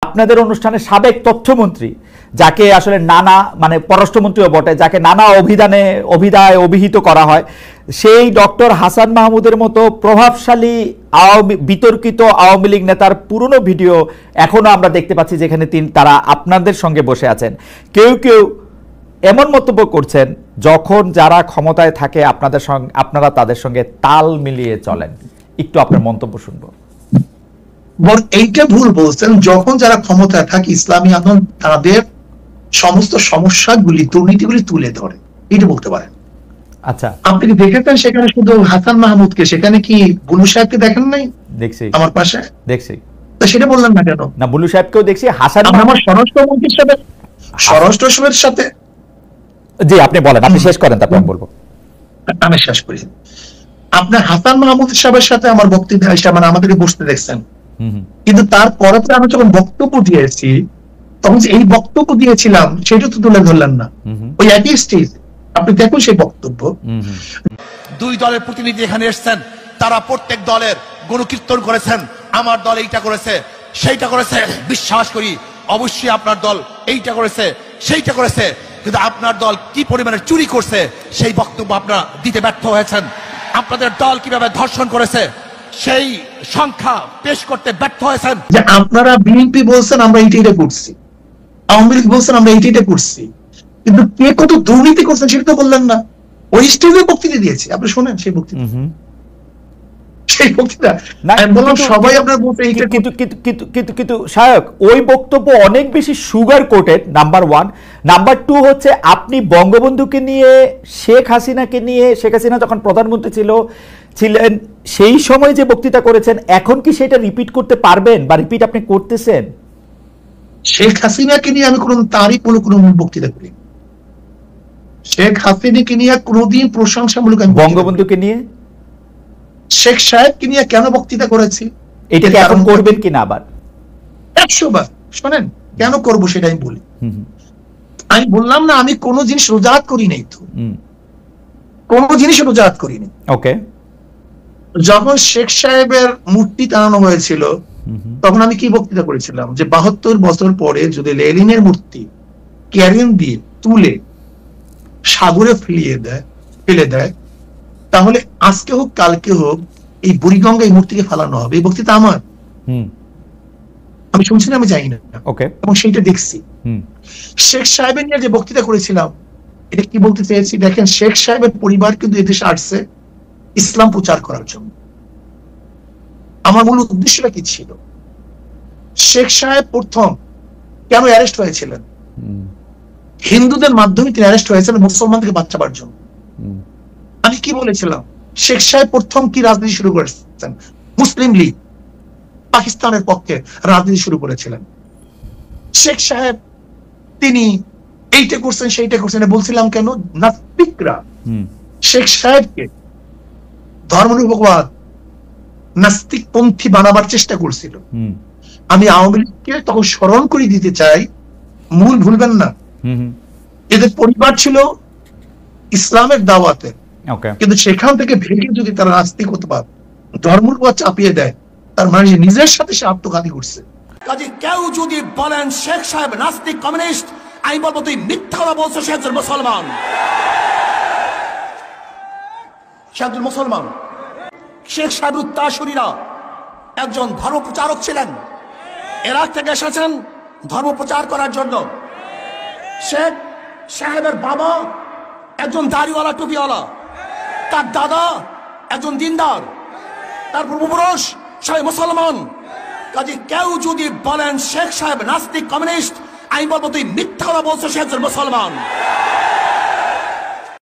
আপনাদের অনুষ্ঠানে সাবেক তথ্যমন্ত্রী, যাকে আসলে নানা মানে পররাষ্ট্রমন্ত্রীও বটে, যাকে নানা অভিধায় অভিহিত করা হয়, সেই ডক্টর হাসান মাহমুদের মতো প্রভাবশালী বিতর্কিত আওয়ামী লীগ নেতার পুরনো ভিডিও এখনো আমরা দেখতে পাচ্ছি, যেখানে তারা আপনাদের সঙ্গে বসে আছেন। কেউ কেউ এমন মন্তব্য করছেন, যখন যারা ক্ষমতায় থাকে আপনারা তাদের সঙ্গে তাল মিলিয়ে চলেন। একটু আপনার মন্তব্য শুনবো। এইটা ভুল বলছেন। যখন যারা ক্ষমতায় থাকে ইসলামী আন্দোলন তাদের সমস্ত সমস্যাগুলি, দুর্নীতিগুলি তুলে ধরে, এটা বলতে পারেন। আচ্ছা, আপনি কি দেখেছেন সেখানে শুধু হাসান মাহমুদকে, সেখানে কি বুলু সাহেবকে দেখেন নাই? দেখছি, আমার পাশে দেখছি। তো সেটা বললেন না কেন? না, বুলু সাহেবকেও দেখছি। হাসান আমার স্বরাষ্ট্রমন্ত্রীর সাথে, স্বরাষ্ট্রের সাথে। জি, আপনি বলেন, আপনি শেষ করেন, তারপর আমি বলবো। আমি শেষ করি। আপনার হাসান মাহমুদ সাহেবের সাথে আমার বক্তব্য মানে আমাদেরকে বসতে দেখছেন, কিন্তু তারপরে আমি যখন বক্তব্য দিয়েছি তখন এই বক্তব্য দিয়েছিলাম সেটা তো তুলে ধরলেন না। ওই একই স্টেজ আপনি দেখুন সেই বক্তব্য। দুই দলের প্রতিনিধি এখানে এসেছেন, তারা প্রত্যেক দলের গুণকীর্তন করেছেন, আমার দল এইটা করেছে সেইটা করেছে। বিশ্বাস করি অবশ্যই আপনার দল এইটা করেছে সেইটা করেছে, কিন্তু আপনার দল কি পরিমাণে চুরি করছে সেই বক্তব্য আপনারা দিতে ব্যর্থ হয়েছেন। আপনাদের দল কিভাবে ধর্ষণ করেছে সেই সংখ্যা পেশ করতে ব্যর্থ হয়েছেন। যে আপনারা বিএনপি বলছেন আমরা এইটা করছি, আওয়ামী লীগ বলছেন আমরা এইটা করছি, কিন্তু কে কত দুর্নীতি করছেন সেটা তো বললেন না। ওই স্টেজে বক্তৃতা দিয়েছি, আপনি শোনেন সেই বক্তৃতা। সেই বক্তৃতা আমি বললাম সবাই আপনার বলতে এইটা, কিন্তু শায়ক ওই বক্তব্য অনেক বেশি সুগার কোটেড, নাম্বার 1। নাম্বার 2 হচ্ছে আপনি বঙ্গবন্ধুকে নিয়ে, শেখ হাসিনা যখন প্রধানমন্ত্রী ছিলেন সেই সময় যে বক্তৃতা করেছেন, এখন কি সেটা রিপিট করতে পারবেন বা রিপিট আপনি করতেছেন? শেখ হাসিনাকে নিয়ে আমি তারই কোনো বক্তৃতা করি। শেখ হাসিনাকে নিয়ে কোনোদিন প্রশংসামূলক। বঙ্গবন্ধুকে নিয়ে, শেখ সাহেবকে নিয়ে কেন বক্তৃতা করেছি, এটাকে এখন করবেন কিনা আবার 100 বার। শোনেন কেন করব সেটা আমি বলি। আমি বললাম না আমি কোনো জিনিস রোজাত করি নাই, তো কোনো জিনিস রোজাত করি নাই। ওকে, যখন শেখ সাহেবের মূর্তি টানানো হয়েছিল তখন আমি কি বক্তৃতা করেছিলাম, যে 72 বছর পরে যদি লেনিনের মূর্তি ক্যারিয়ান দিয়ে তুলে সাগরে ফেলে দেয় তাহলে আজকে হোক কালকে হোক এই বুড়িগঙ্গা এই মূর্তিকে ফেলানো হবে। এই বক্তৃতা আমার, আমি শুনছি না, আমি জানি না, এবং সেইটা দেখছি। শেখ সাহেবের নিয়ে যে বক্তৃতা করেছিলাম এটা কি বলতে চেয়েছি দেখেন, শেখ সাহেবের পরিবার কিন্তু এদেশে আসছে ইসলাম প্রচার করার জন্য। আমার মূল উদ্দেশ্যটা কি ছিল, শেখ সাহেব প্রথম কেন অ্যারেস্ট হয়েছিলেন? হিন্দুদের মাধ্যমে তিনি অ্যারেস্ট হয়েছিলেন মুসলমানদেরকে বাঁচাবার জন্য। আমি কি বলেছিলাম, শেখ সাহেব প্রথম কি রাজনীতি শুরু করেছেন? মুসলিম লীগ পাকিস্তানের পক্ষে রাজনীতি শুরু করেছিলেন। শেখ সাহেব তিনি এইটা করছেন সেইটা করছেন বলছিলাম কেন, নাস্তিকরা শেখ সাহেবকে ধর্মনিরপেক্ষবাদ নাস্তিক পন্থী বানাবার চেষ্টা করছিল। আমি আওয়ামী লীগকে তখন স্মরণ করে দিতে চাই, মূল ভুলবেন না, এদের পরিবার ছিল ইসলামের দাওয়াতে, কিন্তু সেখান থেকে ভেঙে যদি তারা নাস্তিকতাবাদ ধর্মনিরপেক্ষতা চাপিয়ে দেয় তার মানে নিজের সাথে সে আত্মঘাতী করছে। কাজে কেউ যদি বলেন শেখ সাহেব নাস্তিক কমিউনিস্ট, আমি বলবো তুই মিথ্যা কথা বলছো। সে একজন মুসলমান, সে একজন মুসলমান। শেখ সাহেব উত্তরসূরিরা একজন ধর্ম প্রচারক ছিলেন, ইরাক থেকে এসেছেন ধর্ম প্রচার করার জন্য। শেখ সাহেবের বাবা একজন দাড়িওয়ালা টুপিওয়ালা, তার দাদা একজন দিনদার, তার পূর্বপুরুষ সবাই মুসলমান। কাজে কেউ যদি বলেন শেখ সাহেব নাস্তিক কমিউনিস্ট, আমি বলবো তুই মিথ্যা কথা বলছো। সে একজন মুসলমান।